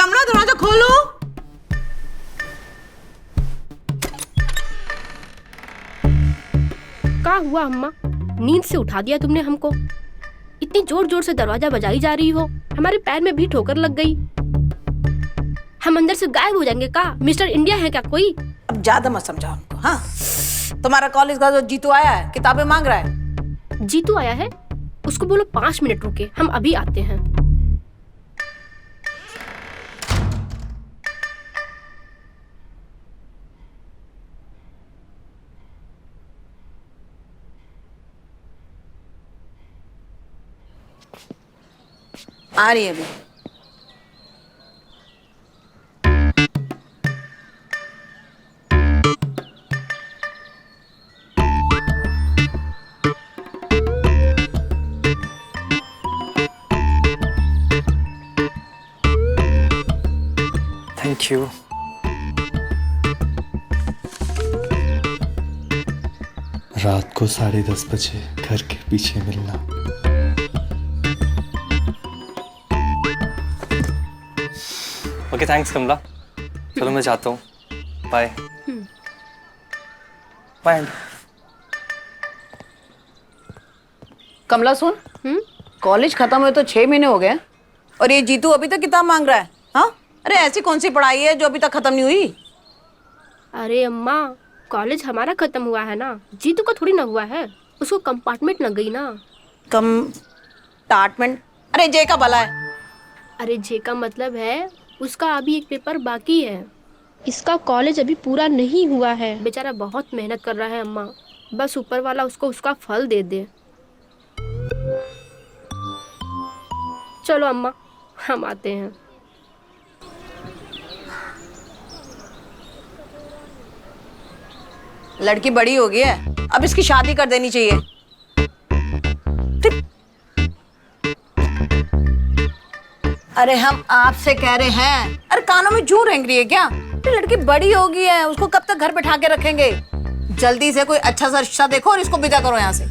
कमला दरवाजा खोलो। क्या हुआ अम्मा, नींद से उठा दिया तुमने हमको? इतनी जोर जोर से दरवाजा बजाई जा रही हो, हमारे पैर में भी ठोकर लग गई। हम अंदर से गायब हो जाएंगे का? मिस्टर इंडिया है क्या कोई? अब ज्यादा मत समझाओ हमको। हाँ, तुम्हारा कॉलेज का जो जीतू आया है, किताबें मांग रहा है। जीतू आया है? उसको बोलो 5 मिनट रुके, हम अभी आते हैं। आ रही है अभी। Thank you. रात को 10:30 बजे घर के पीछे मिलना। ओके थैंक्स कमला, चलो मैं जाता हूँ, बाय बाय। कमला सुन, कॉलेज खत्म हुए तो 6 महीने हो गए और ये जीतू अभी तक किताब मांग रहा है। हाँ, अरे ऐसी कौन सी पढ़ाई है जो अभी तक खत्म नहीं हुई? अरे अम्मा, कॉलेज हमारा खत्म हुआ है ना, जीतू का थोड़ी ना हुआ है। उसको कंपार्टमेंट लग गई ना। कंपार्टमेंट? अरे जे का भला है। अरे जे का मतलब है उसका अभी एक पेपर बाकी है। इसका कॉलेज अभी पूरा नहीं हुआ है। बेचारा बहुत मेहनत कर रहा है अम्मा, बस ऊपर वाला उसको उसका फल दे दे। चलो अम्मा, हम आते हैं। लड़की बड़ी हो गई है, अब इसकी शादी कर देनी चाहिए। अरे हम आपसे कह रहे हैं, अरे कानों में जूं रेंग रही है क्या? अरे लड़की बड़ी हो गई है, उसको कब तक घर बैठा के रखेंगे? जल्दी से कोई अच्छा सा रिश्ता देखो और इसको विदा करो यहाँ से।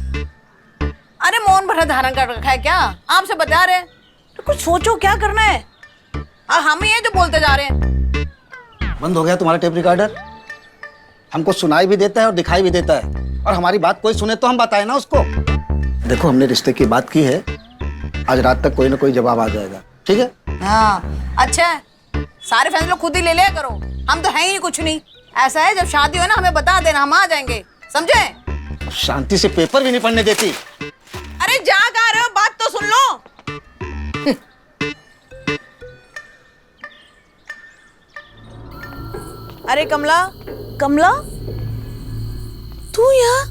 अरे मौन भरा धारण कर रखा है क्या? आपसे बता रहे हैं तो कुछ सोचो, क्या करना है? हम ही हैं जो बोलते जा रहे हैं। बंद हो गया तुम्हारा टेप रिकॉर्डर? हमको सुनाई भी देता है और दिखाई भी देता है, और हमारी बात कोई सुने तो हम बताएं ना उसको। देखो, हमने रिश्ते की बात की है, आज रात तक कोई ना कोई जवाब आ जाएगा, ठीक है? हाँ, अच्छा है, सारे फैसले खुद ही ले लिया करो, हम तो हैं ही कुछ नहीं। ऐसा है, जब शादी हो ना हमें बता देना, हम आ जाएंगे, समझे? शांति से पेपर भी नहीं पढ़ने देती। अरे जा गा रहे हो, बात तो सुन लो। अरे कमला, कमला, तू यहाँ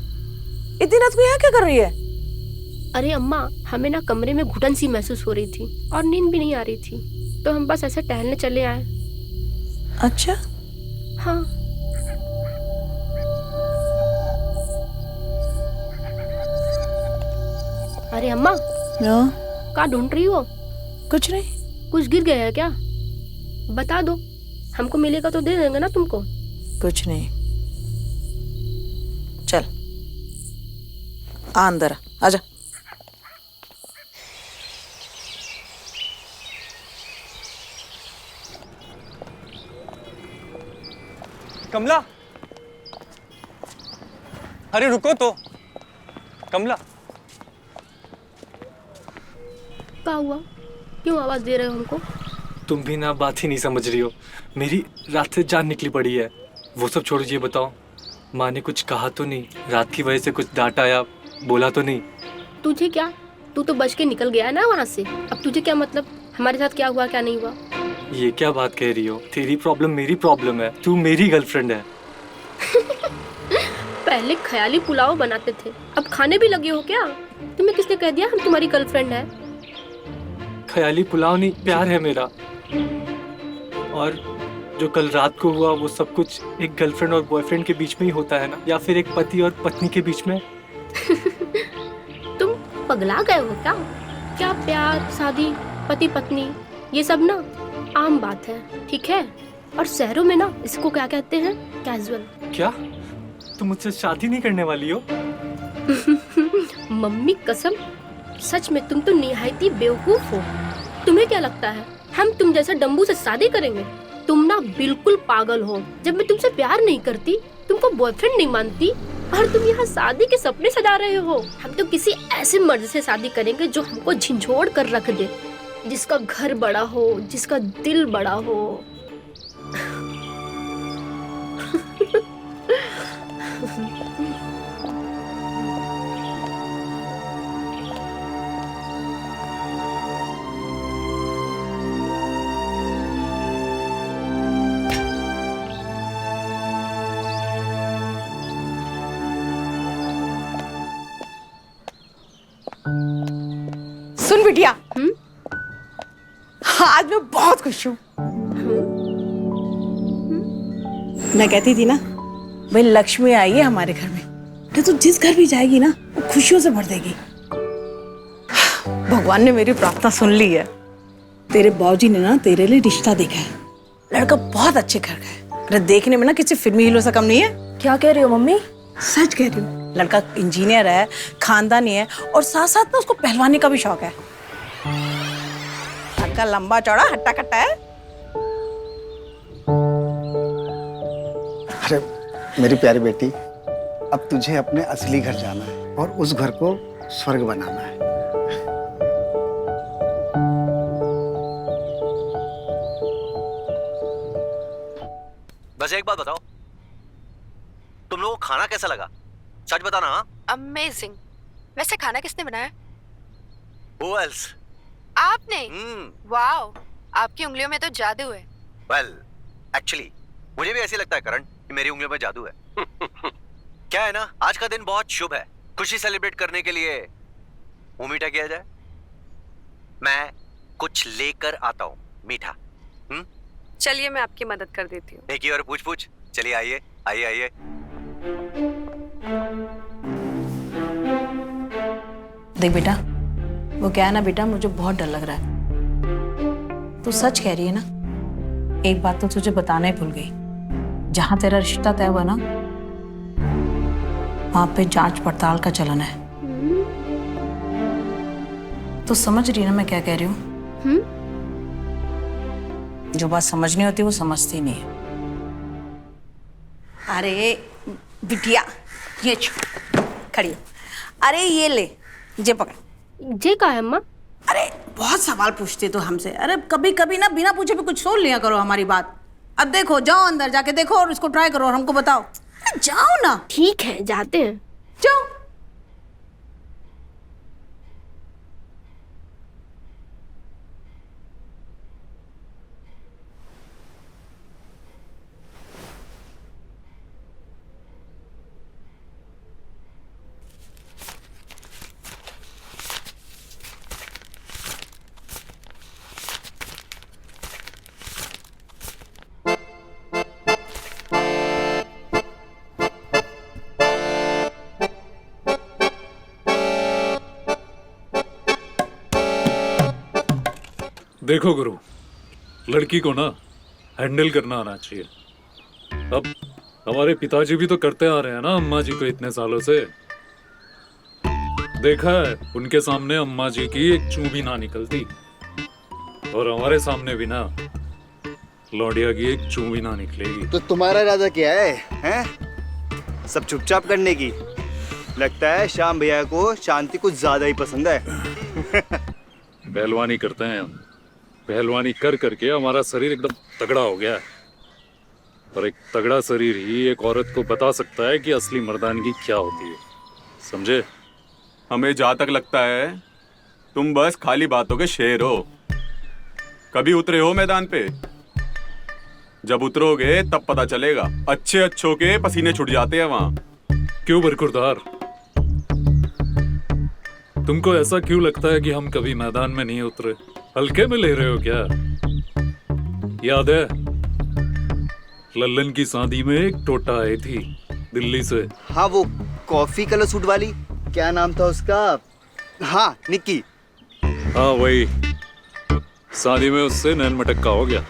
इतनी रात को यहाँ क्या कर रही है? अरे अम्मा, हमें ना कमरे में घुटन सी महसूस हो रही थी और नींद भी नहीं आ रही थी, तो हम बस ऐसे टहलने चले आए। अच्छा, हाँ। अरे अम्मा, क्या ढूंढ रही हो? कुछ नहीं। कुछ गिर गया है क्या? बता दो, हमको मिलेगा तो दे देंगे ना तुमको। कुछ नहीं, चल आ अंदर, आजा। कमला, अरे रुको तो। कमला, क्या हुआ? क्यों आवाज दे रहे हो हमको? तुम भी ना बात ही नहीं समझ रही हो। मेरी रात से जान निकली पड़ी है। वो सब छोड़ो, ये बताओ, माँ ने कुछ कहा तो नहीं? रात की वजह से कुछ डांटा या बोला तो नहीं? तुझे क्या, तू तो बच के निकल गया ना वहाँ से। अब तुझे क्या मतलब हमारे साथ क्या हुआ क्या नहीं हुआ? ये क्या बात कह रही हो? तेरी प्रॉब्लम मेरी प्रॉब्लम है, तू मेरी गर्लफ्रेंड है। पहले ख्याली पुलाव बनाते थे, अब खाने भी लगे हो क्या? तुम्हें किसने कह दिया हम तुम्हारी गर्लफ्रेंड है? ख्याली पुलाव नहीं, प्यार है मेरा। और जो कल रात को हुआ वो सब कुछ एक गर्लफ्रेंड और बॉयफ्रेंड के बीच में ही होता है ना, या फिर एक पति और पत्नी के बीच में। तुम पगला गए हो क्या? क्या प्यार, शादी, पति पत्नी, ये सब ना आम बात है, ठीक है? और शहरों में ना इसको क्या कहते हैं? कैजुअल। क्या तुम मुझसे शादी नहीं करने वाली हो? मम्मी कसम, सच में तुम तो निहायती बेवकूफ हो। तुम्हें क्या लगता है हम तुम जैसा डम्बू से शादी करेंगे? तुम ना बिल्कुल पागल हो। जब मैं तुमसे प्यार नहीं करती, तुमको बॉयफ्रेंड नहीं मानती, और तुम यहाँ शादी के सपने सजा रहे हो। हम तो किसी ऐसे मर्द से शादी करेंगे जो हमको झिंझोड़ कर रख दे, जिसका घर बड़ा हो, जिसका दिल बड़ा हो। सुन बिटिया, आज मैं बहुत खुश हूँ। मैं कहती थी ना, भाई लक्ष्मी आई है हमारे घर में, तो तू जिस घर भी जाएगी ना, वो खुशियों से भर देगी। भगवान ने मेरी प्रार्थना सुन ली है। तेरे बाबूजी ने ना तेरे लिए रिश्ता देखा है। लड़का बहुत अच्छे घर का है। अरे देखने में ना किसी फिल्मी हीरो से कम नहीं है। क्या कह रही हो मम्मी? सच कह रही हूँ। लड़का इंजीनियर है, खानदानी है, और साथ साथ ना उसको पहलवानी का भी शौक है। लड़का लंबा चौड़ा हट्टा कट्टा है। अरे मेरी प्यारी बेटी, अब तुझे अपने असली घर जाना है और उस घर को स्वर्ग बनाना है। बस एक बात बताओ, तुम लोगों को खाना कैसा लगा? सच बताना। हाँ, अमेजिंग। वैसे खाना किसने बनाया? Who else? आपने? वाओ, आपकी उंगलियों में तो जादू है। Well, actually, मुझे भी ऐसे लगता है करण कि मेरी उंगलियों में जादू है। क्या है ना, आज का दिन बहुत शुभ है। खुशी सेलिब्रेट करने के लिए मुंह मीठा किया जाए। मैं कुछ लेकर आता हूँ मीठा। चलिए मैं आपकी मदद कर देती हूँ। एक ही और पूछ। चलिए आइए आइए आइए। देख बेटा, वो क्या है ना बेटा, मुझे बहुत डर लग रहा है। तू सच कह रही है ना? एक बात तो तुझे बताना ही भूल गई। जहां तेरा रिश्ता तय हुआ ना, वहां पे जांच पड़ताल का चलन है। तो समझ रही है ना मैं क्या कह रही हूँ? जो बात समझनी होती है वो समझती नहीं है। अरे बिटिया, ये खड़ी हो। अरे ये ले, ये पकड़। जे का है अम्मा? अरे बहुत सवाल पूछते तो हमसे। अरे कभी कभी ना बिना पूछे भी कुछ सुन लिया करो हमारी बात। अब देखो, जाओ अंदर जाके देखो और इसको ट्राई करो और हमको बताओ। अरे जाओ ना। ठीक है, जाते हैं। जाओ। देखो गुरु, लड़की को ना हैंडल करना आना चाहिए। अब हमारे पिताजी भी तो करते आ रहे हैं ना अम्मा जी को इतने सालों से। देखा है उनके सामने अम्मा जी की एक चूं भी ना निकलती, और हमारे सामने भी ना लौंडिया की एक चूं भी ना निकलेगी। तो तुम्हारा इरादा क्या है, हैं? सब चुपचाप करने की? लगता है श्याम भैया को शांति कुछ ज्यादा ही पसंद है। पहलवानी करते हैं हम। पहलवानी कर करके हमारा शरीर एकदम तगड़ा हो गया है, और एक तगड़ा शरीर ही एक औरत को बता सकता है कि असली मर्दानगी क्या होती है। समझे? हमें जहाँ तक लगता है तुम बस खाली बातों के शेर हो। कभी उतरे हो मैदान पे? जब उतरोगे तब पता चलेगा। अच्छे अच्छों के पसीने छूट जाते हैं वहाँ। क्यों बरकुरदार, तुमको ऐसा क्यों लगता है कि हम कभी मैदान में नहीं उतरे? हल्के में ले रहे हो क्या? याद है लल्लन की शादी में एक टोटा आई थी दिल्ली से। हाँ, वो कॉफी कलर सूट वाली, क्या नाम था उसका? हाँ, निक्की। हाँ वही, शादी में उससे नैन मटक्का हो गया।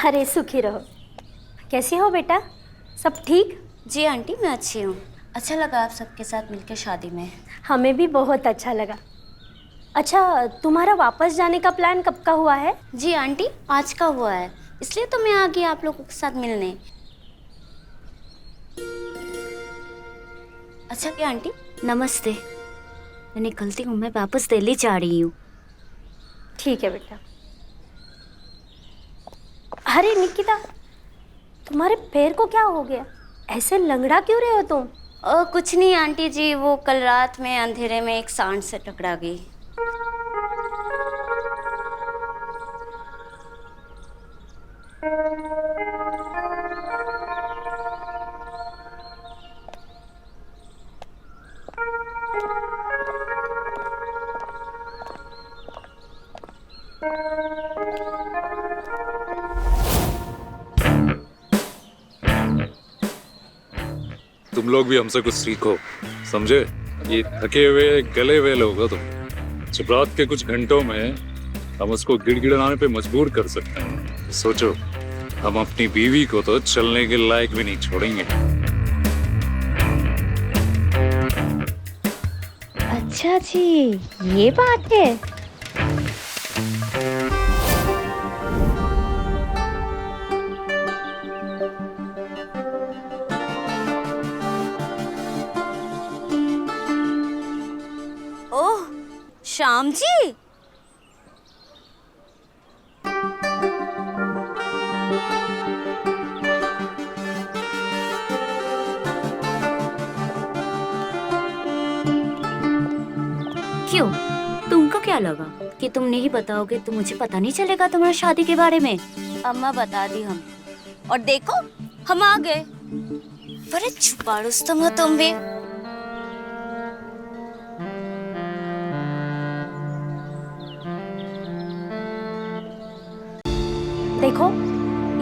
अरे सुखी रहो। कैसी हो बेटा? सब ठीक? जी आंटी, मैं अच्छी हूँ। अच्छा लगा आप सबके साथ मिलकर शादी में। हमें भी बहुत अच्छा लगा। अच्छा, तुम्हारा वापस जाने का प्लान कब का हुआ है? जी आंटी, आज का हुआ है, इसलिए तो मैं आ गई आप लोगों के साथ मिलने। अच्छा क्या आंटी, नमस्ते। मैं निकलती हूँ, मैं वापस दिल्ली जा रही हूँ। ठीक है बेटा। अरे निकिता, तुम्हारे पैर को क्या हो गया? ऐसे लंगड़ा क्यों रहे हो तुम? कुछ नहीं आंटी जी, वो कल रात में अंधेरे में एक सांड से टकरा गई। तुम लोग भी हमसे कुछ सीखो, समझे? ये थके हुए गले हुए लोग हो तुम। जब रात के कुछ घंटों में हम उसको गिड़गिड़ाने पे मजबूर कर सकते हैं, सोचो हम अपनी बीवी को तो चलने के लायक भी नहीं छोड़ेंगे। अच्छा जी, ये बात है। ओह, श्याम जी। क्यों, तुमको क्या लगा कि तुम नहीं बताओगे तो मुझे पता नहीं चलेगा तुम्हारी शादी के बारे में? अम्मा बता दी हम, और देखो हम आ गए। बड़े छुपा रुस्तम हो तुम भी। देखो,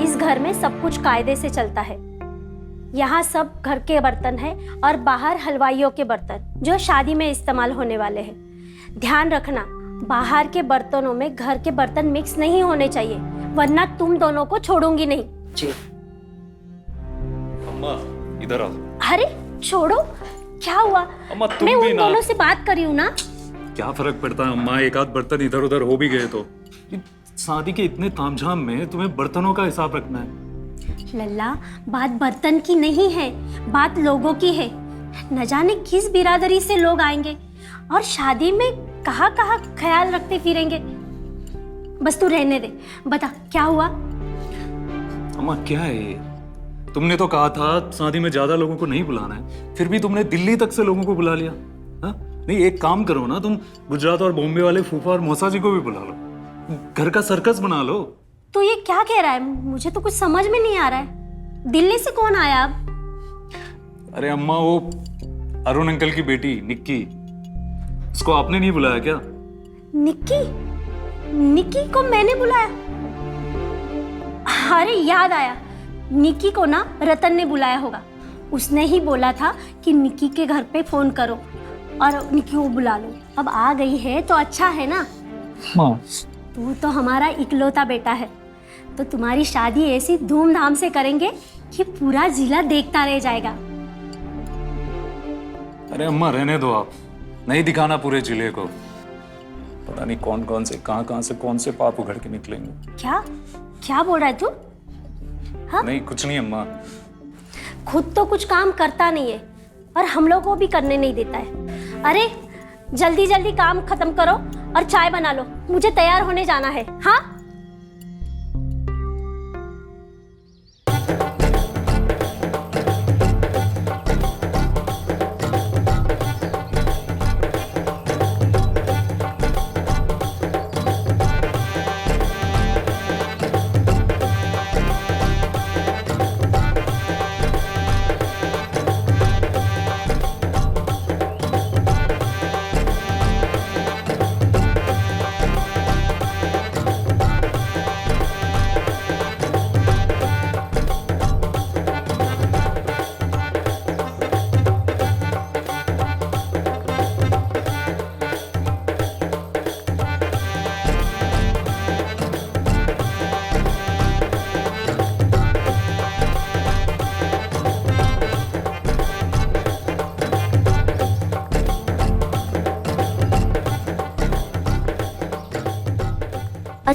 इस घर में सब कुछ कायदे से चलता है। यहाँ सब घर के बर्तन हैं और बाहर हलवाइयों के बर्तन जो शादी में इस्तेमाल होने वाले हैं। ध्यान रखना, बाहर के बर्तनों में घर के बर्तन मिक्स नहीं होने चाहिए, वरना तुम दोनों को छोड़ूंगी नहीं। जी। अम्मा इधर आओ। अरे छोड़ो, क्या हुआ? अम्मा तुम मैं भी उन ना। दोनों से बात करी हूँ ना। क्या फर्क पड़ता है अम्मा, एक आध बर्तन इधर उधर हो भी गए तो। शादी के इतने तामझाम में तुम्हें बर्तनों का हिसाब रखना है। लल्ला, बात बर्तन की नहीं है, बात लोगों की है। न जाने किस बिरादरी से लोग आएंगे और शादी में कहाँ कहाँ ख्याल रखते फिरेंगे। बस तू रहने दे, बता क्या हुआ? अम्मा क्या है ये? तुमने तो कहा था शादी में ज्यादा लोगों को नहीं बुलाना है, फिर भी तुमने दिल्ली तक से लोगों को बुला लिया। हा? नहीं, एक काम करो ना, तुम गुजरात और बॉम्बे वाले फूफा और मौसा जी को भी बुला लो, घर का सर्कस बना लो। तू ये क्या कह रहा है? मुझे तो कुछ समझ में नहीं आ रहा है। दिल्ली से कौन आया अब? अरे अम्मा, वो अरुण अंकल की बेटी निक्की, उसको आपने नहीं बुलाया क्या? निक्की? निक्की को मैंने बुलाया? अरे याद आया, निक्की को ना रतन ने बुलाया होगा। उसने ही बोला था कि निक्की के घर पे फोन करो और निक्की को बुला लो। अब आ गई है तो अच्छा है ना। हाँ। तू तो हमारा इकलौता बेटा है, तो तुम्हारी शादी ऐसी धूमधाम से करेंगे कि पूरा जिला देखता रह जाएगा। अरे अम्मा रहने दो, आप नहीं दिखाना पूरे जिले को। पता नहीं कौन कौन से कहां से कौन से पाप उघड़ के निकलेंगे। क्या क्या बोल रहा है तू? हाँ? नहीं कुछ नहीं अम्मा। खुद तो कुछ काम करता नहीं है और हम लोग को भी करने नहीं देता है। अरे जल्दी जल्दी काम खत्म करो और चाय बना लो, मुझे तैयार होने जाना है। हाँ?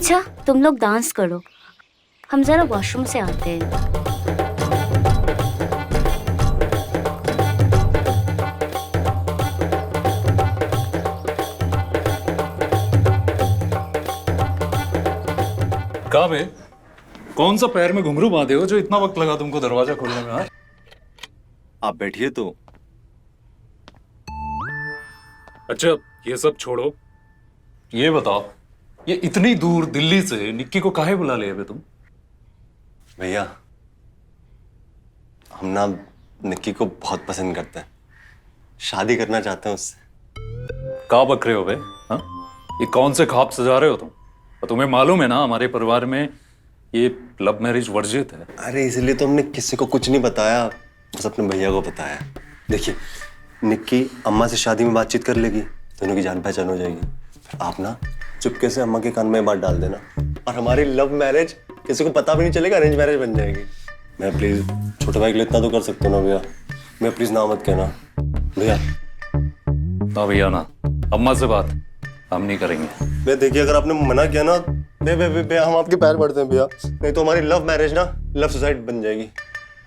अच्छा तुम लोग डांस करो, हम जरा वॉशरूम से आते हैं। कहाँ बे? कौन सा पैर में घुंघरू बांधे हो जो इतना वक्त लगा तुमको दरवाजा खोलने में? आप बैठिए तो। अच्छा ये सब छोड़ो, ये बताओ ये इतनी दूर दिल्ली से निक्की को काहे बुला लिया बे तुम? भैया हम ना निक्की को बहुत पसंद करते हैं, शादी करना चाहते हैं उससे। का बक रहे हो बे? हाँ? ये कौन से ख्वाब सजा रहे हो तुम? और तुम्हें मालूम है ना हमारे परिवार में ये लव मैरिज वर्जित है। अरे इसलिए तो हमने किसी को कुछ नहीं बताया, बस अपने भैया को बताया। देखिए निक्की अम्मा से शादी में बातचीत कर लेगी, दोनों की जान पहचान हो जाएगी। फिर आप ना चुपके से अम्मा के कान में बात डाल देना और हमारी लव मैरिज किसी को पता भी नहीं चलेगा, अरेंज मैरिज बन जाएगी। मैं प्लीज छोटे भाई के लिए इतना तो कर सकता हूँ ना भैया, मैं प्लीज ना मत कहना भैया। ना भैया ना, अम्मा से बात हम नहीं करेंगे। भैया देखिए अगर आपने मना किया ना भैया हम आपके पैर पड़ते हैं भैया, नहीं तो हमारी लव मैरिज ना लव सुसाइड बन जाएगी,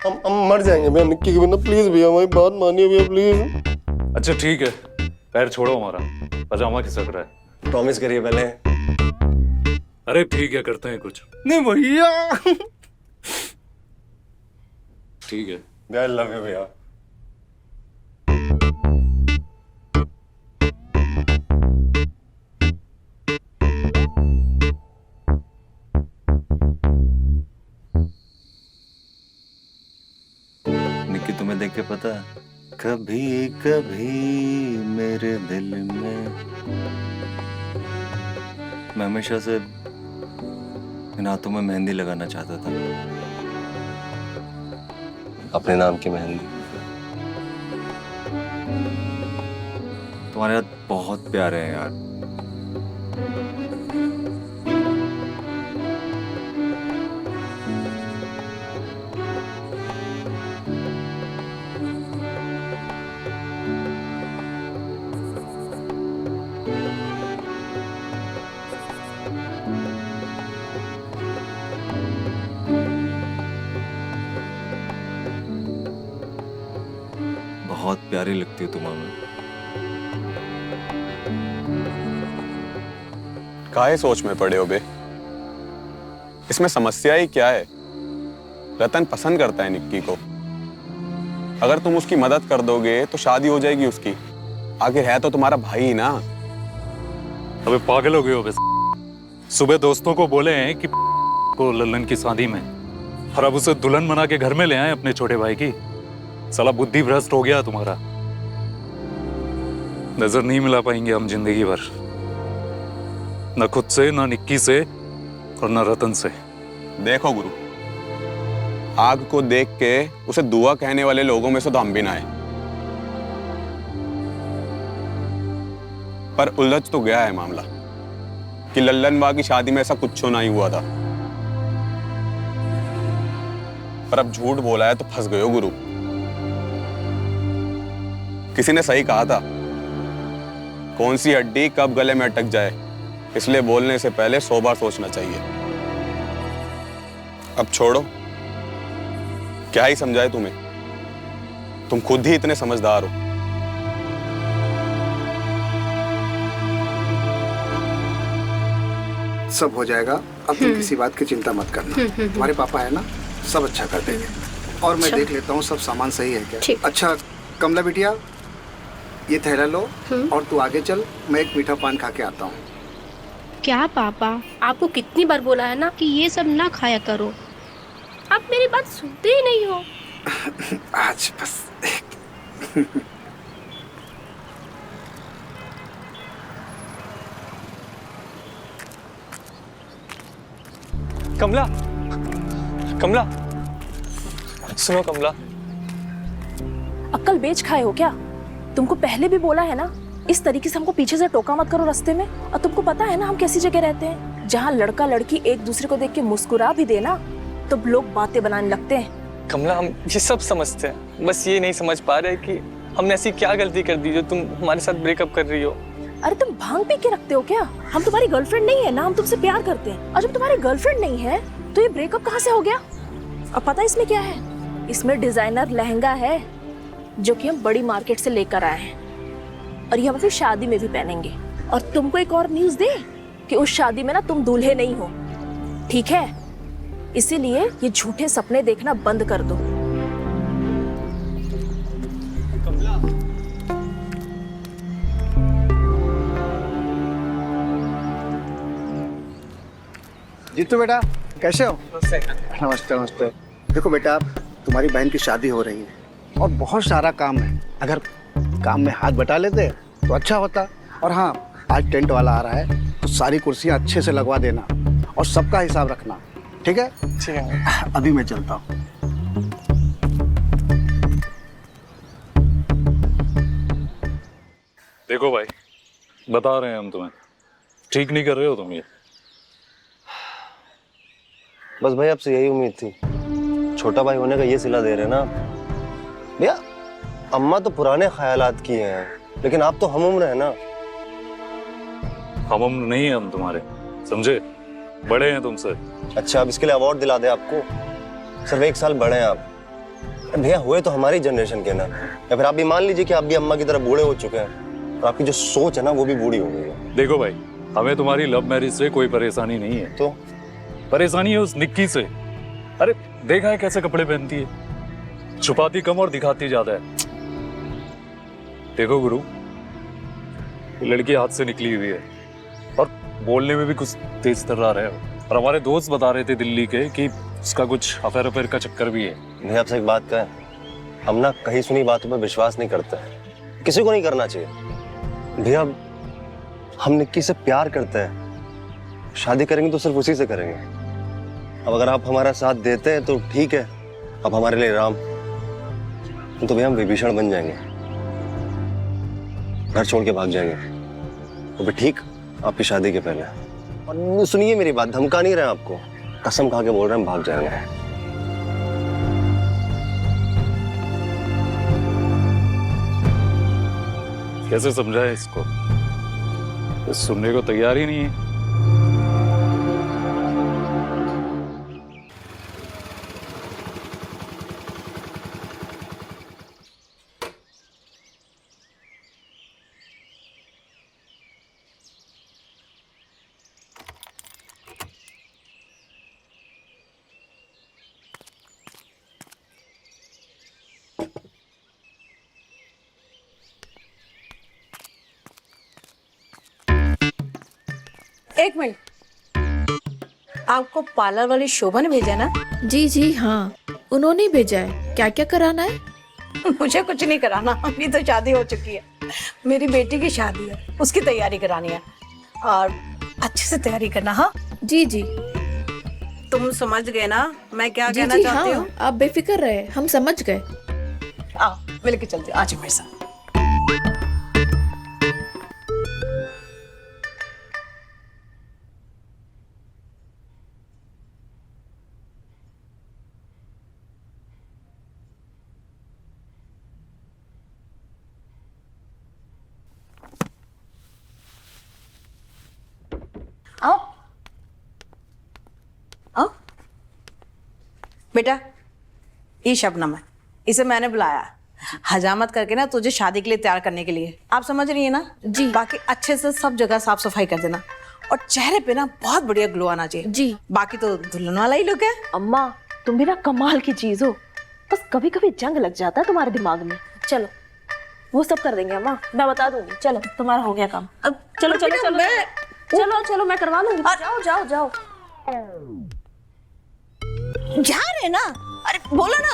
हम मर जाएंगे भैया निक्की के बिना। प्लीज भैया हमारी बात मानिए भैया प्लीज। अच्छा ठीक है, पैर छोड़ो हमारा, पजामा खिसक रहा है। प्रॉमिस करिए पहले। अरे ठीक है करते हैं कुछ। नहीं भैया ठीक है भैया, लव यू भैया। निक्की तुम्हें देख के पता है, कभी कभी मेरे दिल में, मैं हमेशा से इन हाथों में मेहंदी लगाना चाहता था, अपने नाम की मेहंदी। तुम्हारे हाथ बहुत प्यारे हैं यार। बहुत प्यारी लगती हो तुम हमें। काहे सोच में पड़े हो बे? इसमें समस्या ही क्या है? रतन पसंद करता है निक्की को, अगर तुम उसकी मदद कर दोगे तो शादी हो जाएगी उसकी। आखिर है तो तुम्हारा भाई ही ना। अबे पागल हो गए हो बे? सुबह दोस्तों को बोले हैं कि को लल्लन की शादी में, और अब उसे दुल्हन बना के घर में ले आए अपने छोटे भाई की। साला बुद्धि भ्रष्ट हो गया तुम्हारा। नजर नहीं मिला पाएंगे हम जिंदगी भर, न खुद से, न निक्की से, और न रतन से। देखो गुरु, आग को देख के उसे दुआ कहने वाले लोगों में से तो हम भी ना है, पर उलझ तो गया है मामला कि लल्लनवा की शादी में ऐसा कुछ नहीं हुआ था। पर अब झूठ बोला है तो फंस गए हो गुरु। किसी ने सही कहा था, कौन सी हड्डी कब गले में अटक जाए, इसलिए बोलने से पहले 100 बार सोचना चाहिए। अब छोड़ो, क्या ही समझाए तुम्हें, तुम खुद ही इतने समझदार हो। सब हो जाएगा, अब तुम किसी बात की चिंता मत करना। तुम्हारे पापा है ना, सब अच्छा कर देंगे। और मैं देख लेता हूँ सब सामान सही है क्या। अच्छा कमला बिटिया, ये थैला लो और तू आगे चल, मैं एक मीठा पान खा के आता हूँ। क्या पापा, आपको कितनी बार बोला है ना कि ये सब ना खाया करो, आप मेरी बात सुनते ही नहीं हो। आज बस कमला, कमला, सुनो कमला। अक्ल बेच खाए हो क्या? तुमको पहले भी बोला है ना, इस तरीके से हमको पीछे से टोका मत करो रास्ते में। और तुमको पता है ना हम कैसी जगह रहते हैं, जहाँ लड़का लड़की एक दूसरे को देख के मुस्कुरा भी देना तो लोग बातें बनाने लगते हैं। कमला हम ये सब समझते हैं, बस ये नहीं समझ पा रहे कि हमने ऐसी क्या गलती कर दी जो तुम हमारे साथ ब्रेकअप कर रही हो। अरे तुम भांग पी के रखते हो क्या? हम तुम्हारी गर्लफ्रेंड नहीं है ना, हम तुमसे प्यार करते हैं। और जब तुम्हारी गर्लफ्रेंड नहीं है तो ये ब्रेकअप कहाँ से हो गया? अब पता है इसमें क्या है? इसमें डिजाइनर लहंगा है जो कि हम बड़ी मार्केट से लेकर आए हैं और ये हम अपनी शादी में भी पहनेंगे। और तुमको एक और न्यूज दे कि उस शादी में ना तुम दूल्हे नहीं हो, ठीक है? इसीलिए ये झूठे सपने देखना बंद कर दो। जीतू बेटा, कैसे हो? नमस्ते नमस्ते। देखो बेटा, तुम्हारी बहन की शादी हो रही है और बहुत सारा काम है। अगर काम में हाथ बटा लेते तो अच्छा होता। और हाँ, आज टेंट वाला आ रहा है तो सारी कुर्सियाँ अच्छे से लगवा देना और सबका हिसाब रखना, ठीक है? ठीक है। अभी मैं चलता हूँ। देखो भाई, बता रहे हैं हम तुम्हें, ठीक नहीं कर रहे हो तुम ये। बस भाई आपसे यही उम्मीद थी, छोटा भाई होने का ये सिला दे रहे ना भैया। अम्मा तो पुराने ख्यालात की हैं, लेकिन आप तो हम उम्र है ना। हम उम्र नहीं है हम तुम्हारे, समझे? बड़े हैं तुमसे। अच्छा, अब इसके लिए अवार्ड दिला दे आपको? सिर्फ 1 साल बड़े हैं आप। भैया हुए तो हमारी जनरेशन के ना, या फिर आप भी मान लीजिए कि आप भी अम्मा की तरह बूढ़े हो चुके हैं और आपकी जो सोच है ना वो भी बूढ़ी हो गई है। देखो भाई, हमें तुम्हारी लव मैरिज से कोई परेशानी नहीं है। तो परेशानी है उस निक्की से। अरे देखा है कैसे कपड़े पहनती है, छुपाती कम और दिखाती ज्यादा है। देखो गुरु, लड़की हाथ से निकली हुई है और बोलने में भी कुछ तेज तर्रार है। और हमारे दोस्त बता रहे थे दिल्ली के कि उसका कुछ अफेयर का चक्कर भी है। भैया आपसे एक बात कहें, हम ना कहीं सुनी बातों पर विश्वास नहीं करते, किसी को नहीं करना चाहिए। भैया हम निक्की से प्यार करते हैं, शादी करेंगे तो सिर्फ उसी से करेंगे। अब अगर आप हमारा साथ देते हैं तो ठीक है, अब हमारे लिए राम, तो भैया हम विभीषण बन जाएंगे, घर छोड़ के भाग जाएंगे। तो भी ठीक आपकी शादी के पहले। और सुनिए मेरी बात, धमका नहीं रहे आपको, कसम खा के बोल रहे हैं, हम भाग जाएंगे। कैसे समझाए इसको? सुनने को तैयार ही नहीं है। एक मिनट, आपको पार्लर वाली शोभा ने भेजा ना? जी जी हाँ, उन्होंने भेजा है। क्या क्या कराना है? मुझे कुछ नहीं कराना, अभी तो शादी हो चुकी है। मेरी बेटी की शादी है, उसकी तैयारी करानी है और अच्छे से तैयारी करना। हाँ जी जी। तुम समझ गए ना मैं क्या जी कहना जी चाहती हाँ, हूँ? आप बेफिक्र रहे, हम समझ गए। आओ मिलके चलते, आज मेरे साथ। आओ आओ बेटा, ये शबनम है, इसे मैंने बुलाया हजामत करके ना तुझे शादी के लिए तैयार करने के लिए। आप समझ रही है ना? जी। बाकी अच्छे से सब जगह साफ सफाई कर देना और चेहरे पे ना बहुत बढ़िया ग्लो आना चाहिए। जी। बाकी तो दुल्हन वाला ही लुक है। अम्मा तुम भी ना कमाल की चीज हो, बस कभी कभी जंग लग जाता है तुम्हारे दिमाग में। चलो वो सब कर देंगे अम्मा, मैं बता दूंगी। चलो तुम्हारा हो गया काम, अब चलो चलो चलो चलो चलो मैं करवा लूंगी। जाओ जाओ जाओ। जा रहे ना? अरे बोलो ना।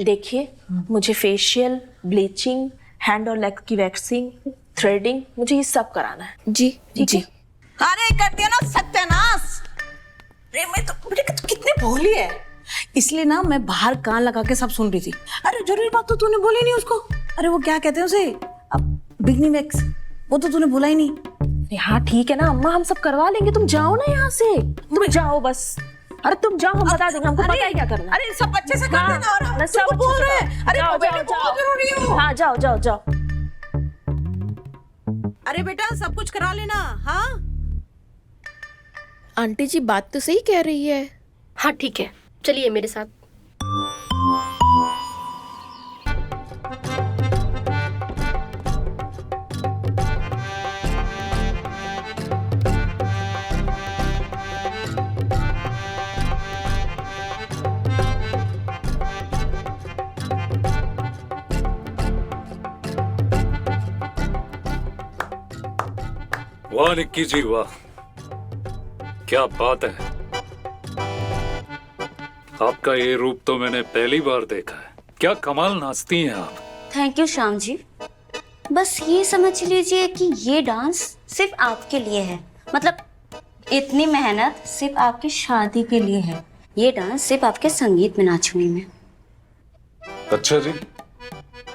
देखिए, मुझे फेशियल, ब्लीचिंग, हैंड और लेग की वैक्सिंग, थ्रेडिंग, मुझे ये सब कराना है। जी जी। अरे कर दिया ना सत्यानाश। अरे मैं तो बेटे कितनी भोली है, इसलिए ना मैं बाहर कान लगा के सब सुन रही थी। अरे जरूरी बात तो तूने बोली नहीं उसको। अरे वो क्या कहते हैं उसे, बिगनी वैक्स, वो तो तूने बोला ही नहीं। हाँ ठीक है ना अम्मा, हम सब करवा लेंगे, तुम जाओ ना यहाँ से, तुम जाओ बस। अरे तुम जाओ, हम बता देंगे, हमको पता है क्या करना। अरे सब अच्छे से कर हाँ, देना और हम मैं सब तुमको बोल अच्छे से रहे कर- हैं। अरे जाओ, बेटे जाओ, बहुत जाओ। जरूरी हो। हाँ जाओ जाओ जाओ। अरे बेटा सब कुछ करा लेना। हाँ आंटी जी बात तो सही कह रही है। हाँ ठीक है, चलिए मेरे साथ। वाह निक्की जी वाह, क्या बात है। आपका ये रूप तो मैंने पहली बार देखा है। क्या कमाल नाचती हैं आप। Thank you Shyam ji. बस ये समझ लीजिए कि ये डांस सिर्फ आपके लिए है। मतलब इतनी मेहनत सिर्फ आपकी शादी के लिए है। ये डांस सिर्फ आपके संगीत में नाचूंगी मैं। अच्छा जी,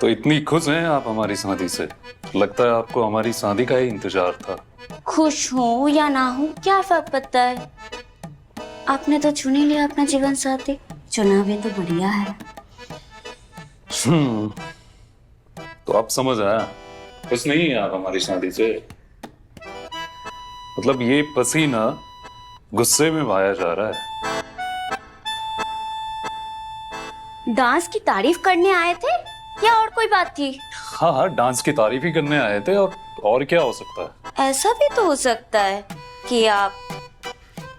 तो इतनी खुश हैं आप हमारी शादी से। लगता है आपको हमारी शादी का ही इंतजार था। खुश हूँ या ना हूँ क्या फर्क पड़ता है। आपने तो चुन ही लिया अपना जीवन साथी। चुना भी तो बढ़िया है। तो आप समझ आया, खुश नहीं है आप हमारी शादी से। मतलब ये पसीना गुस्से में बहाया जा रहा है। डांस की तारीफ करने आए थे या और कोई बात थी? हाँ हाँ, डांस की तारीफ ही करने आए थे। और क्या हो सकता है। ऐसा भी तो हो सकता है कि आप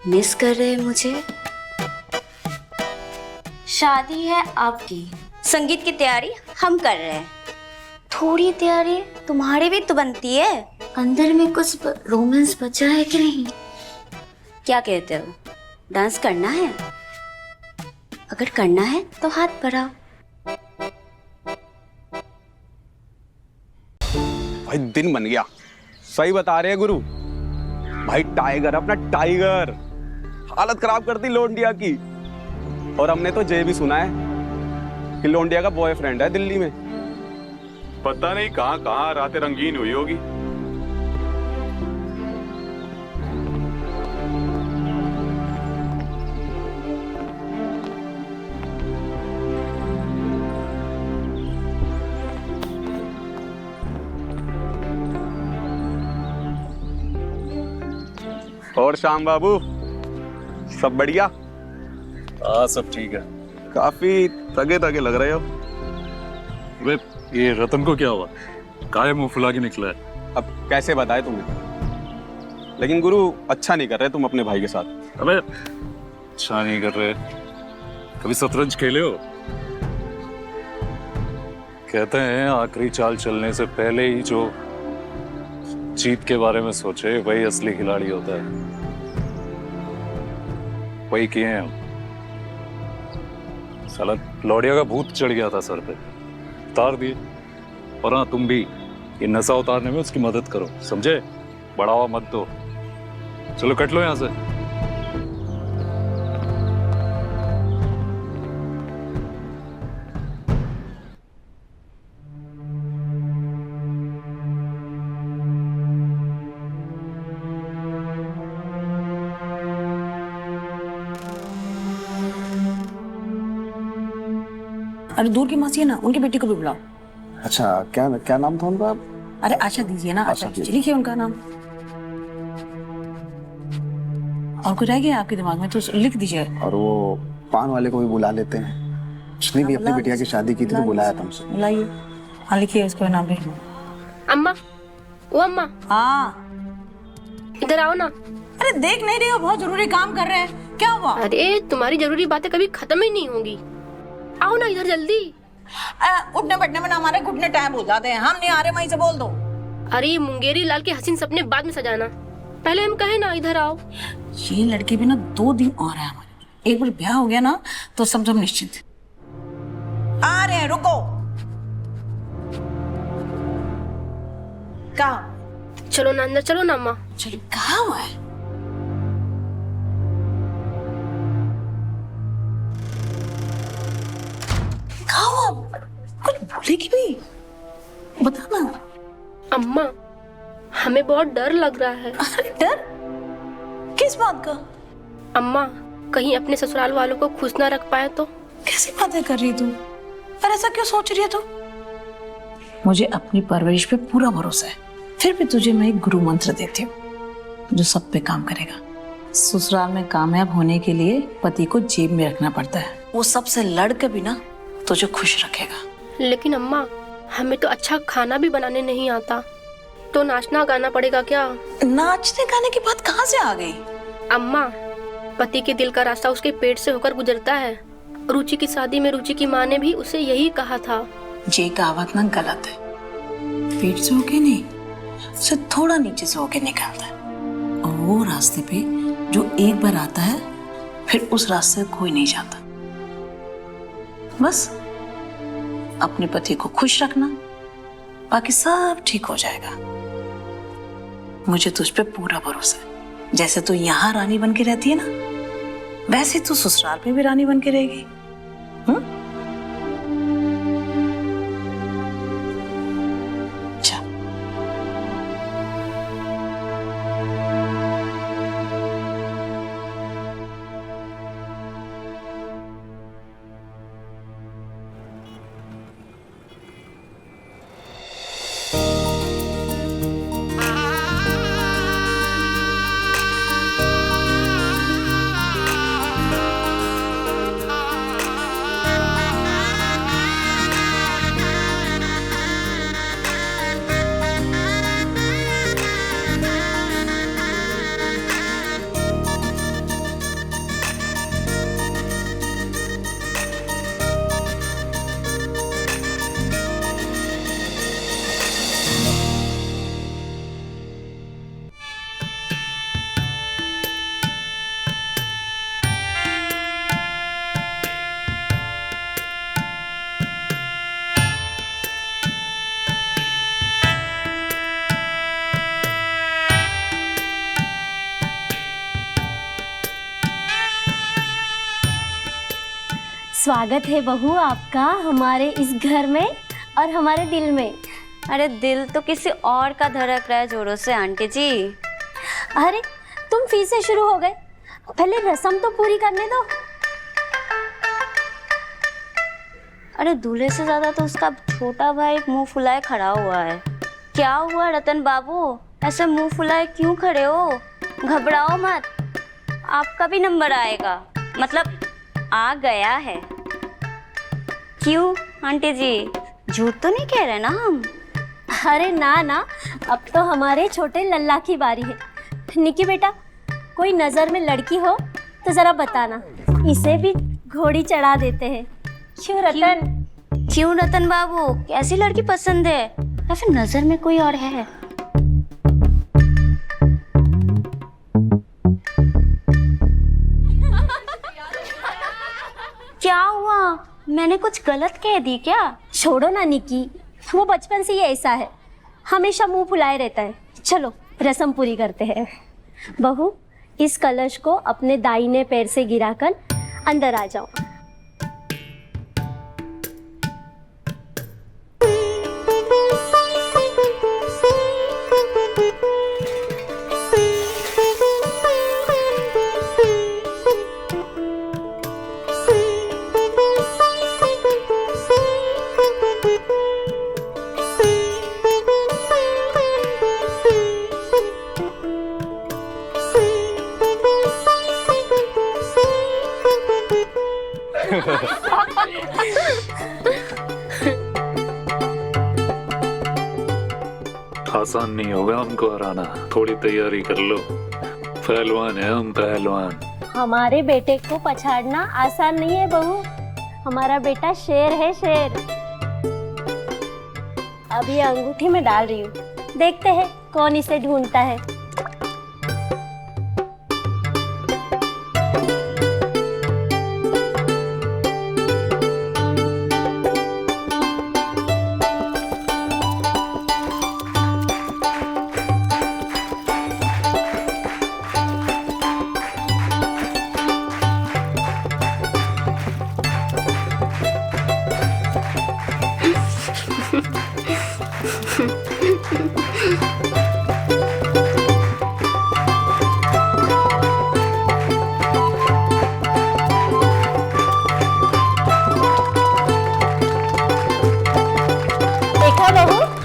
मिस कर रहे हैं मुझे। शादी है आपकी, संगीत की तैयारी हम कर रहे हैं। थोड़ी तैयारी तुम्हारी भी तो बनती है। अंदर में कुछ रोमांस बचा है कि नहीं? क्या कहते हो, डांस करना है? अगर करना है तो हाथ बढ़ाओ। भाई दिन बन गया। सही बता रहे हैं गुरु भाई। टाइगर अपना टाइगर हालत खराब कर दी लोंडिया की। और हमने तो ये भी सुना है कि लोंडिया का बॉयफ्रेंड है दिल्ली में। पता नहीं कहां कहां रातें रंगीन हुई होगी। और श्याम बाबू सब बढ़िया? हाँ सब ठीक है। काफी थके थके लग रहे हो। वे ये रतन को क्या हुआ, काहे मुंह फुला के निकला है। अब कैसे बताए तुम्हें। लेकिन गुरु अच्छा नहीं कर रहे तुम अपने भाई के साथ। अबे अच्छा नहीं कर रहे। कभी शतरंज खेले हो? कहते हैं आखिरी चाल चलने से पहले ही जो जीत के बारे में सोचे वही असली खिलाड़ी होता है। वही किए हैं हम। साला लौड़िया का भूत चढ़ गया था सर पे, उतार दिए। और हाँ, तुम भी ये नशा उतारने में उसकी मदद करो, समझे? बढ़ावा मत दो। चलो कट लो यहां से। अरे दूर की मासी है ना, उनकी बेटी को भी बुलाओ। अच्छा, क्या क्या नाम था उनका? अरे आशा दीजिए ना, आशा दीजिए, लिखिए उनका नाम। और कुछ रह गया आपके दिमाग में तो लिख दीजिए। और वो पान वाले को भी बुला लेते हैं। उसने भी अपनी बिटिया की शादी की थी तो बुलाया था हमसे। बुलाइए। हाँ लिखिए इसको नाम भी। अम्मा, ओ अम्मा, हाँ इधर आओ ना। अरे देख नहीं रही हो, बहुत जरूरी काम कर रहे हैं। क्या हुआ? अरे तुम्हारी जरूरी बातें कभी खत्म ही नहीं होंगी। आओ ना इधर जल्दी। उठने बैठने में ना हमारे घुटने टाइम हो जाते हैं। हम नहीं आ रहे, वहीं से बोल दो। अरे ये मुंगेरी लाल के हसीन सपने बाद में सजाना, पहले हम कहे ना इधर आओ। ये लड़के भी ना 2 दिन और है हमारे। एक बार ब्याह हो गया ना तो सब निश्चित। आ रहे हैं, रुको। कहा? चलो ना अंदर, चलो ना अम्मा। चलो, कहा हुआ है? कहा हुआ? कुछ बोलेगी भी? बता ना। अम्मा, हमें बहुत डर लग रहा है। डर? किस बात का? अम्मा, कहीं अपने ससुराल वालों को खुश ना रख पाए तो। कैसी बातें कर रही तू? पर ऐसा क्यों सोच रही है तू? मुझे अपनी परवरिश पे पूरा भरोसा है, फिर भी तुझे मैं एक गुरु मंत्र देती हूँ जो सब पे काम करेगा। ससुराल में कामयाब होने के लिए पति को जेब में रखना पड़ता है, वो सबसे लड़ के भी ना तुझे खुश रखेगा। लेकिन अम्मा, हमें तो अच्छा खाना भी बनाने नहीं आता, तो नाचना गाना पड़ेगा क्या? नाचने गाने की बात कहाँ से आ गई? अम्मा, पति के दिल का रास्ता उसके पेट से होकर गुजरता है। रुचि की शादी में रुचि की माँ ने भी उसे यही कहा था। ये कहावत ना गलत है, पेट से होके नहीं, उसे थोड़ा नीचे से होके निकलता है, और वो रास्ते पे जो एक बार आता है फिर उस रास्ते से कोई नहीं जाता। बस अपने पति को खुश रखना, बाकी सब ठीक हो जाएगा। मुझे तुझ पे पूरा भरोसा है। जैसे तू यहाँ रानी बन के रहती है ना, वैसे तू ससुराल में भी रानी बन के रहेगी। स्वागत है बहू आपका हमारे इस घर में और हमारे दिल में। अरे दिल तो किसी और का धड़क रहा है जोरों से आंटी जी। अरे तुम फिर से शुरू हो गए, पहले रस्म तो पूरी करने दो। अरे दूल्हे से ज्यादा तो उसका छोटा भाई मुंह फुलाए खड़ा हुआ है। क्या हुआ रतन बाबू, ऐसे मुंह फुलाए क्यों खड़े हो? घबराओ मत, आपका भी नंबर आएगा, मतलब आ गया है। क्यों आंटी जी, झूठ तो नहीं कह रहे ना हम? अरे ना ना, अब तो हमारे छोटे लल्ला की बारी है। निकी बेटा, कोई नजर में लड़की हो तो जरा बताना, इसे भी घोड़ी चढ़ा देते हैं। क्यों रतन? क्यों रतन बाबू, कैसी लड़की पसंद है या फिर नजर में कोई और है? क्या हुआ, मैंने कुछ गलत कह दी क्या? छोड़ो ना निकी, वो बचपन से ही ऐसा है, हमेशा मुंह फुलाए रहता है। चलो रस्म पूरी करते हैं। बहू, इस कलश को अपने दाहिने पैर से गिराकर अंदर आ जाओ। आसान नहीं होगा हमको हराना, थोड़ी तैयारी कर लो। पहलवान है हम, पहलवान। हमारे बेटे को पछाड़ना आसान नहीं है बहू, हमारा बेटा शेर है, शेर। अब ये अंगूठी में डाल रही हूँ, देखते हैं कौन इसे ढूंढता है।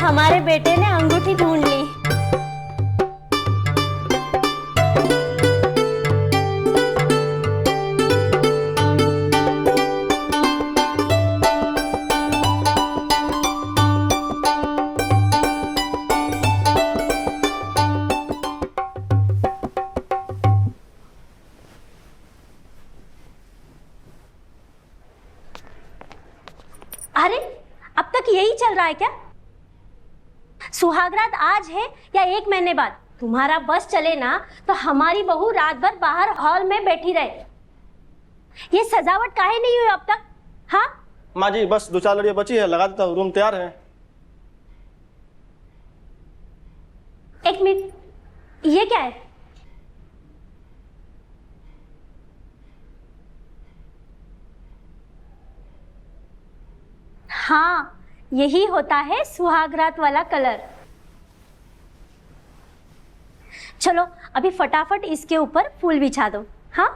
हमारे बेटे ने अंगूठी ढूंढ ली। अरे अब तक यही चल रहा है क्या? सुहागरात आज है या 1 महीने बाद? तुम्हारा बस चले ना तो हमारी बहू रात भर बाहर हॉल में बैठी रहे। ये सजावट काहे नहीं हुई अब तक? हाँ माँ जी, बस 2-4 लड़ियाँ बची है, लगा देता हूँ, रूम तैयार है। 1 मिनट, ये क्या है? हाँ, यही होता है सुहागरात वाला कलर। चलो अभी फटाफट इसके ऊपर फूल बिछा दो। हाँ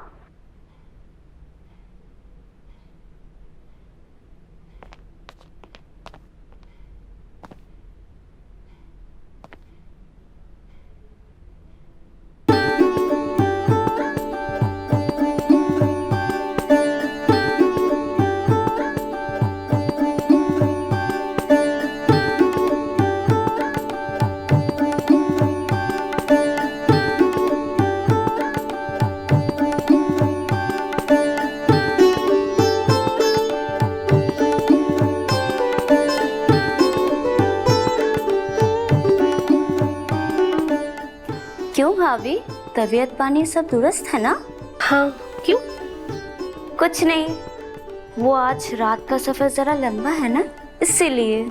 क्यों भाभी, तबीयत पानी सब दुरुस्त है ना? हाँ, क्यों? कुछ नहीं, वो आज रात का सफर जरा लंबा है ना, इसीलिए।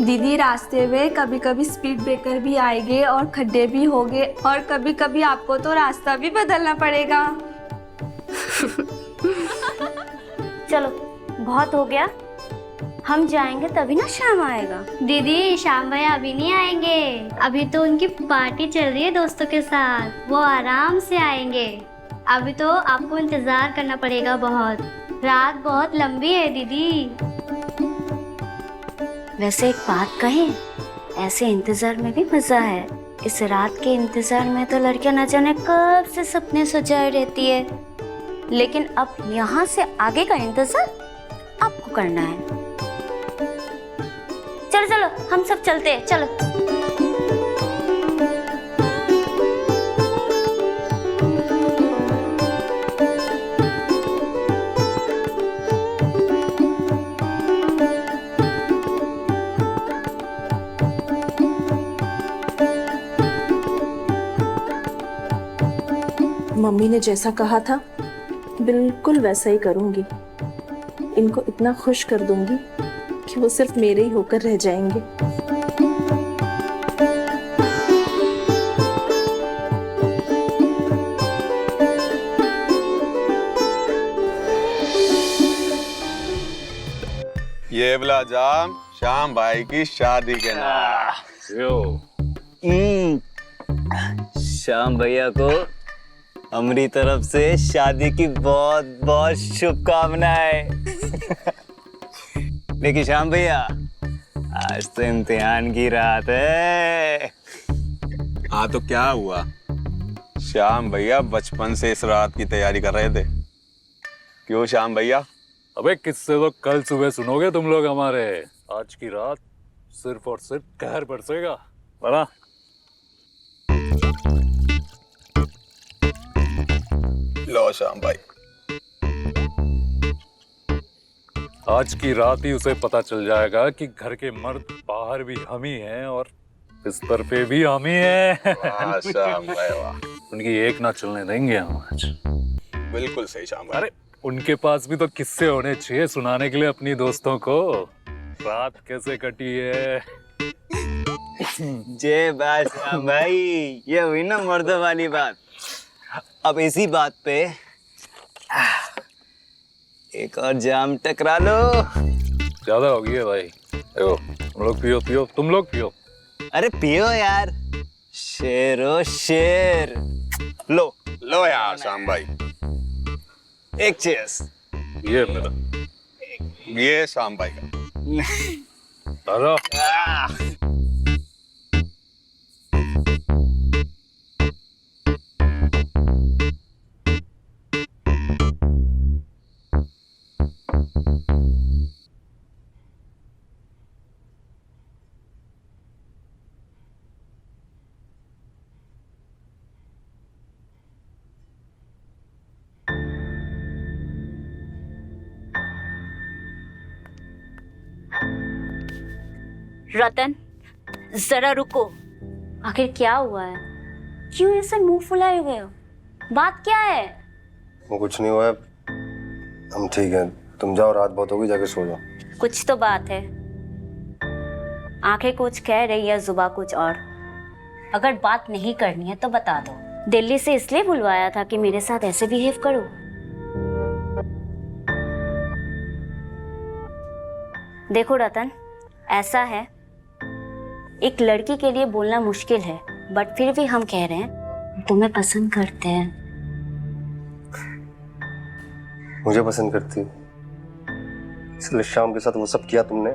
दीदी, रास्ते में कभी कभी स्पीड ब्रेकर भी आएंगे और खड्डे भी होंगे, और कभी कभी आपको तो रास्ता भी बदलना पड़ेगा। चलो बहुत हो गया, हम जाएंगे तभी ना शाम आएगा। दीदी, शाम भैया अभी नहीं आएंगे, अभी तो उनकी पार्टी चल रही है दोस्तों के साथ, वो आराम से आएंगे। अभी तो आपको इंतजार करना पड़ेगा बहुत, रात बहुत लंबी है दीदी। वैसे एक बात कहें, ऐसे इंतजार में भी मजा है। इस रात के इंतजार में तो लड़कियां न जाने कब से सपने सजाए रहती है, लेकिन अब यहाँ से आगे का इंतजार आपको करना है। चलो चलो, हम सब चलते हैं, चलो। मम्मी ने जैसा कहा था बिल्कुल वैसा ही करूंगी। इनको इतना खुश कर दूंगी कि वो सिर्फ मेरे ही होकर रह जाएंगे। ये वाला जाम श्याम भाई की शादी के नाम। श्याम भैया को हमारी तरफ से शादी की बहुत बहुत शुभकामनाएं। लेकिन श्याम भैया, आज तो इम्तिहान की रात है। हाँ तो क्या हुआ, श्याम भैया बचपन से इस रात की तैयारी कर रहे थे। क्यों श्याम भैया? अबे किससे तो कल सुबह सुनोगे तुम लोग हमारे। आज की रात सिर्फ और सिर्फ कहर बरसेगा, बना? लो श्याम भाई, आज की रात ही उसे पता चल जाएगा कि घर के मर्द बाहर भी हम ही हैं और बिस्तर पे भी हम ही हैं। वाह श्याम भाई वाह। उनकी एक ना चलने देंगे हम आज। बिल्कुल सही श्याम भाई। अरे उनके पास भी तो किस्से होने चाहिए सुनाने के लिए अपनी दोस्तों को। रात कैसे कटी है। जय बात श्याम भाई, ये हुई ना मर्दों वाली बात। अब इसी बात पे एक और जाम टकरा लो। ज्यादा हो गई है भाई। देखो तुम लोग पियो पियो, तुम लोग पियो। अरे पियो यार, शेरो शेर। लो लो यार श्याम भाई, एक चीयर्स। ये मेरा, ये श्याम भाई का। दादा रतन, जरा रुको। आखिर क्या हुआ है? क्यों ऐसे मुंह फुलाए हुए हो? बात क्या है? वो कुछ नहीं हुआ है, हम ठीक हैं। तुम जाओ, रात बहुत होगी, जाके सो जाओ। कुछ तो बात है। आंखें कुछ कह रही है, जुबान कुछ और। अगर बात नहीं करनी है तो बता दो। दिल्ली से इसलिए बुलवाया था कि मेरे साथ ऐसे बिहेव करो? देखो रतन, ऐसा है, एक लड़की के लिए बोलना मुश्किल है, बट फिर भी हम कह रहे हैं तुम्हें पसंद करते हैं। मुझे पसंद करती, इसलिए शाम के साथ वो सब किया तुमने?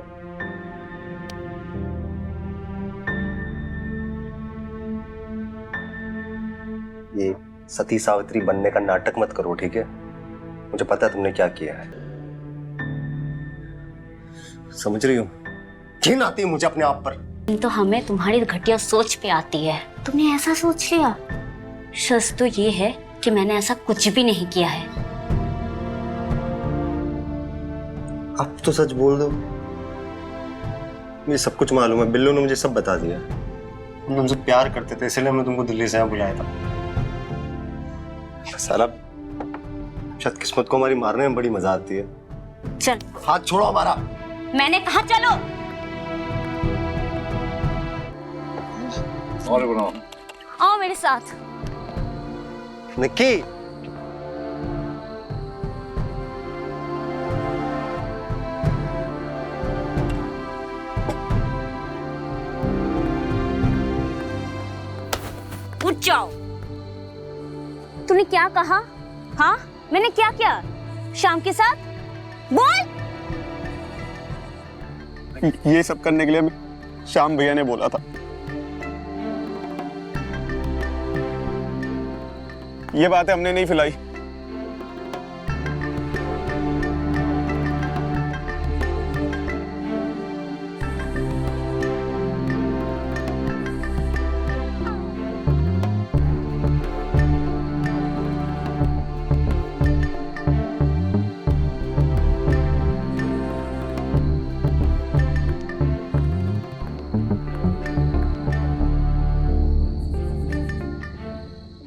ये सती सावित्री बनने का नाटक मत करो, ठीक है? मुझे पता है तुमने क्या किया है। समझ रही हो? घिन आती है मुझे अपने आप पर। तो हमें तुम्हारी घटिया सोच पे आती है। तुमने ऐसा सोच लिया। सच तो ये है कि मैंने ऐसा कुछ भी नहीं किया है। अब तो सच बोल दो। मुझे सब कुछ मालूम है, बिल्लू ने मुझे सब बता दिया। हम तुमसे प्यार करते थे, इसलिए हमने तुमको दिल्ली से यहाँ बुलाया था। साला, शायद किस्मत को हमारी मारने में बड़ी मजा आती है। चल, हाथ छोड़ो हमारा। मैंने कहा चलो। और बनाओ। आओ मेरे साथ। निक्की, उठ जाओ। तूने क्या कहा? हाँ, मैंने क्या किया? शाम के साथ बोल। ये सब करने के लिए हमें श्याम भैया ने बोला था। ये बातें हमने नहीं फैलाई।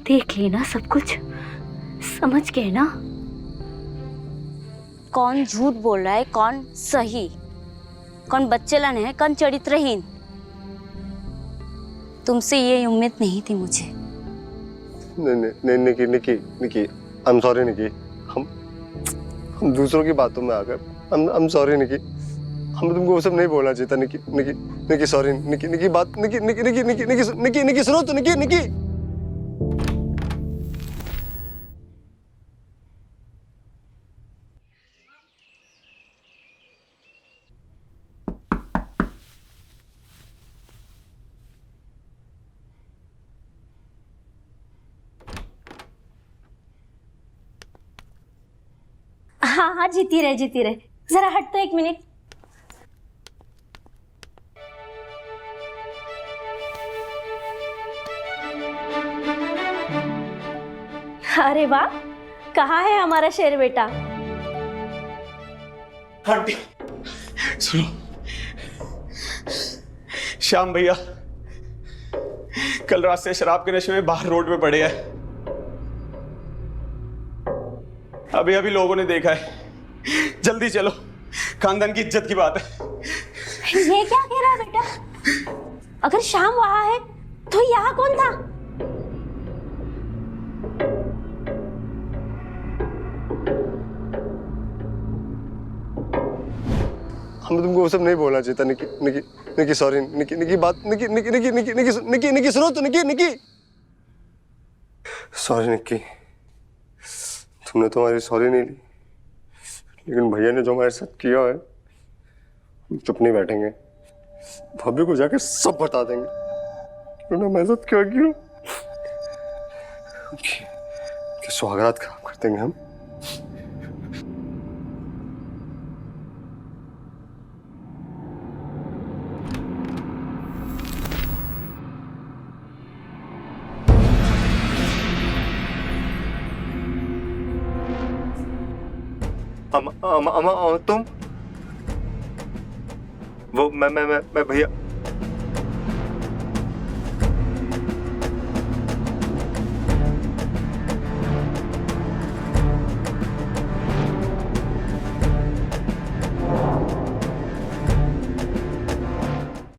देख लेना सब कुछ, समझ गए ना? कौन झूठ बोल रहा है, कौन सही, कौन बच्चेलन है, कौन चरित्रहीन। तुमसे ये उम्मीद नहीं थी मुझे। नहीं निकी निकी निकी, आई एम सॉरी निकी। हम दूसरों की बातों में आकर आई एम सॉरी निकी। हम तुमको वो सब नहीं बोलना चाहिए था निकी। निकी निकी सॉरी निकी। निकी बात निकी निकी निकी निकी निकी निकी सुनो तो निकी निकी। हाँ हाँ, जीती रहे जीती रहे। जरा हट तो, एक मिनट। अरे वाह, कहाँ है हमारा शेर बेटा? आंटी सुनो, श्याम भैया कल रात से शराब के नशे में बाहर रोड पे पड़े हैं। अभी अभी लोगों ने देखा है। जल्दी चलो, खानदान की इज्जत की बात है। ये क्या कह रहा है बेटा? अगर शाम वहां है तो यहाँ कौन था? हम तुमको वो सब नहीं बोलना चाहिए था निकी निकी निकी सॉरी निकी निकी बात निकी निकी निकी निकी निकी निकी निकी सुनो तो निकी निकी सॉरी निकी। तुमने तो हमारी सॉरी नहीं ली, लेकिन भैया ने जो हमारे साथ किया है चुप नहीं बैठेंगे, भाभी को जाके सब बता देंगे उन्होंने मेरे साथ क्या किया। कि स्वागत खराब कर देंगे हम। तुम वो मैं भैया